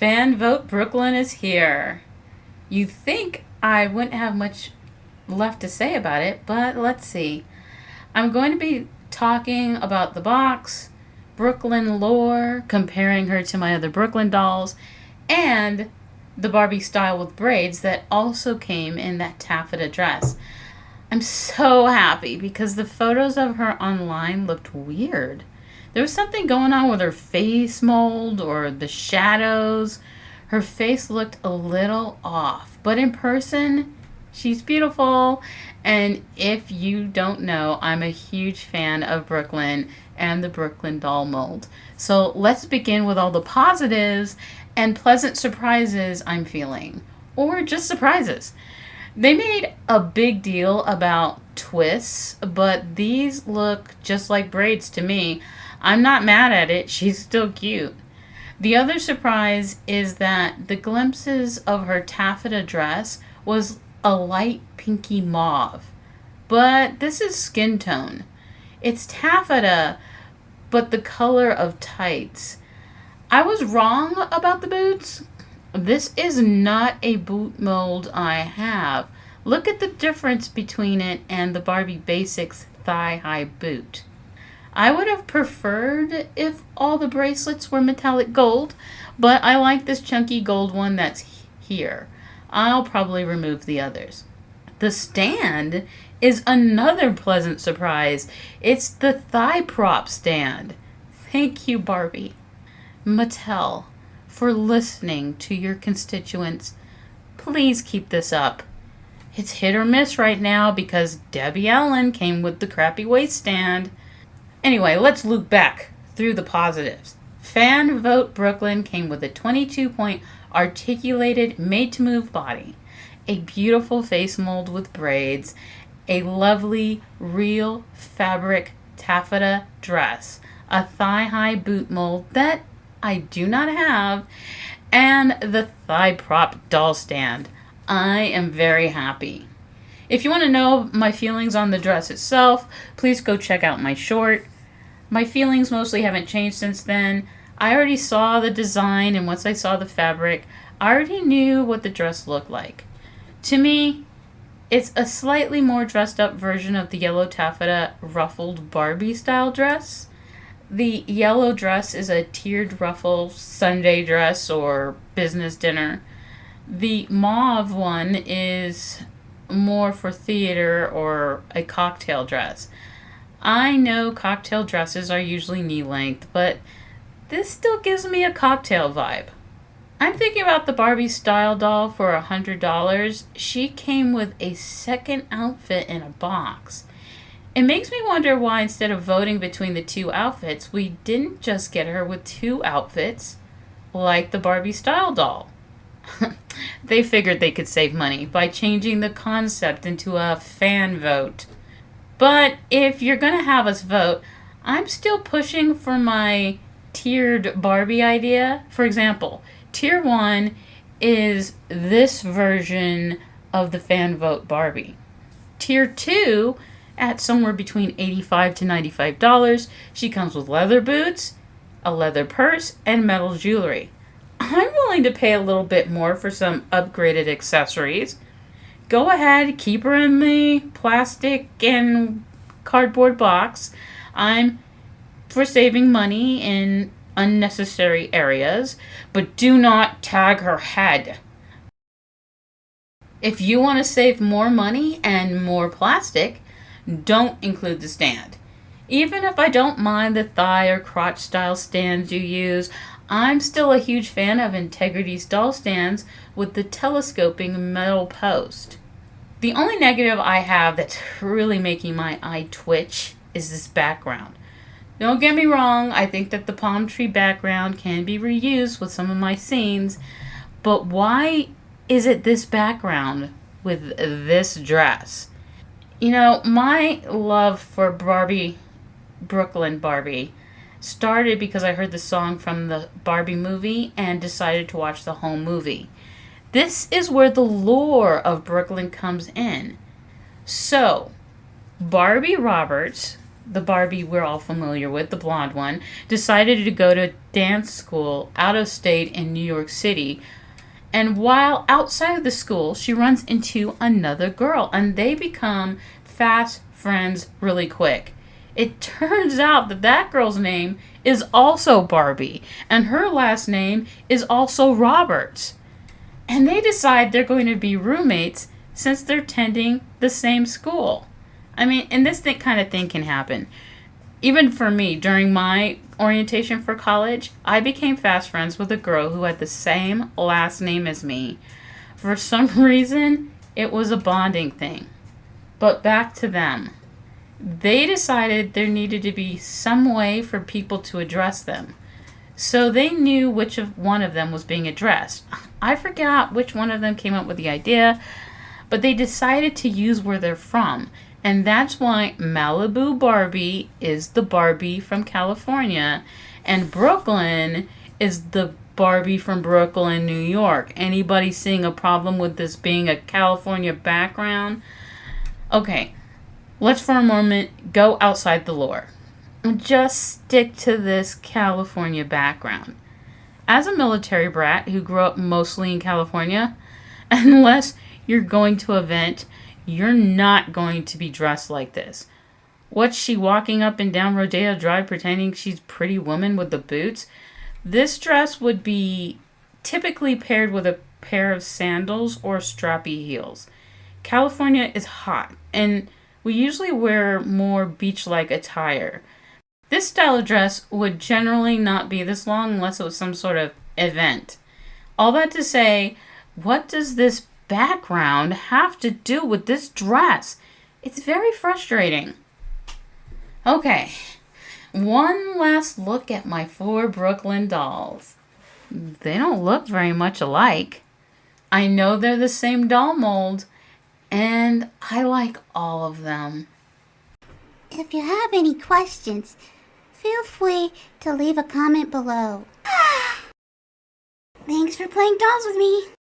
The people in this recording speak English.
Fan Vote Brooklyn is here. You think I wouldn't have much left to say about it, but let's see. I'm going to be talking about the box, Brooklyn lore, comparing her to my other Brooklyn dolls, and the Barbie Style with braids that also came in that taffeta dress. I'm so happy because the photos of her online looked weird. There was something going on with her face mold or the shadows. Her face looked a little off, but in person, she's beautiful. And if you don't know, I'm a huge fan of Brooklyn and the Brooklyn doll mold. So let's begin with all the positives and pleasant surprises I'm feeling, or just surprises. They made a big deal about twists, but these look just like braids to me. I'm not mad at it. She's still cute. The other surprise is that the glimpses of her taffeta dress was a light pinky mauve. But this is skin tone. It's taffeta, but the color of tights. I was wrong about the boots. This is not a boot mold I have. Look at the difference between it and the Barbie Basics thigh-high boot. I would have preferred if all the bracelets were metallic gold, but I like this chunky gold one that's here. I'll probably remove the others. The stand is another pleasant surprise. It's the thigh prop stand. Thank you, Barbie. Mattel, for listening to your constituents. Please keep this up. It's hit or miss right now because Debbie Allen came with the crappy waiststand. Anyway, let's loop back through the positives. Fan Vote Brooklyn came with a 22-point articulated made-to-move body, a beautiful face mold with braids, a lovely real fabric taffeta dress, a thigh-high boot mold that I do not have, and the thigh prop doll stand. I am very happy. If you want to know my feelings on the dress itself, please go check out my short. My feelings mostly haven't changed since then. I already saw the design, and once I saw the fabric, I already knew what the dress looked like. To me, it's a slightly more dressed up version of the yellow taffeta ruffled Barbie style dress. The yellow dress is a tiered ruffle Sunday dress or business dinner. The mauve one is more for theater or a cocktail dress. I know cocktail dresses are usually knee length, but this still gives me a cocktail vibe. I'm thinking about the Barbie Style doll for $100. She came with a second outfit in a box. It makes me wonder why instead of voting between the two outfits, we didn't just get her with two outfits like the Barbie Style doll. They figured they could save money by changing the concept into a fan vote. But if you're going to have us vote, I'm still pushing for my tiered Barbie idea. For example, tier 1 is this version of the fan vote Barbie. Tier 2, at somewhere between $85 to $95, she comes with leather boots, a leather purse, and metal jewelry. I'm willing to pay a little bit more for some upgraded accessories. Go ahead, keep her in the plastic and cardboard box. I'm for saving money in unnecessary areas, but do not tag her head. If you want to save more money and more plastic, don't include the stand. Even if I don't mind the thigh or crotch style stands you use, I'm still a huge fan of Integrity's doll stands with the telescoping metal post. The only negative I have that's really making my eye twitch is this background. Don't get me wrong, I think that the palm tree background can be reused with some of my scenes, but why is it this background with this dress? You know, my love for Brooklyn Barbie started because I heard the song from the Barbie movie and decided to watch the whole movie. This is where the lore of Brooklyn comes in. So, Barbie Roberts the Barbie we're all familiar with, the blonde one, decided to go to dance school out of state in New York City. And while outside of the school, she runs into another girl and they become fast friends really quick. It turns out that that girl's name is also Barbie and her last name is also Roberts. And they decide they're going to be roommates since they're attending the same school. I mean, and this kind of thing can happen. Even for me, during my orientation for college, I became fast friends with a girl who had the same last name as me. For some reason, it was a bonding thing. But back to them. They decided there needed to be some way for people to address them. So they knew which of one of them was being addressed. I forgot which one of them came up with the idea, but they decided to use where they're from. And that's why Malibu Barbie is the Barbie from California. And Brooklyn is the Barbie from Brooklyn, New York. Anybody seeing a problem with this being a California background? Okay, let's for a moment go outside the lore. Just stick to this California background. As a military brat who grew up mostly in California, unless you're going to an event, you're not going to be dressed like this. What's she walking up and down Rodeo Drive pretending she's Pretty Woman with the boots? This dress would be typically paired with a pair of sandals or strappy heels. California is hot, and we usually wear more beach-like attire. This style of dress would generally not be this long unless it was some sort of event. All that to say, what does this background have to do with this dress? It's very frustrating. Okay, one last look at my 4 Brooklyn dolls. They don't look very much alike. I know they're the same doll mold, and I like all of them. If you have any questions, feel free to leave a comment below. Thanks for playing dolls with me.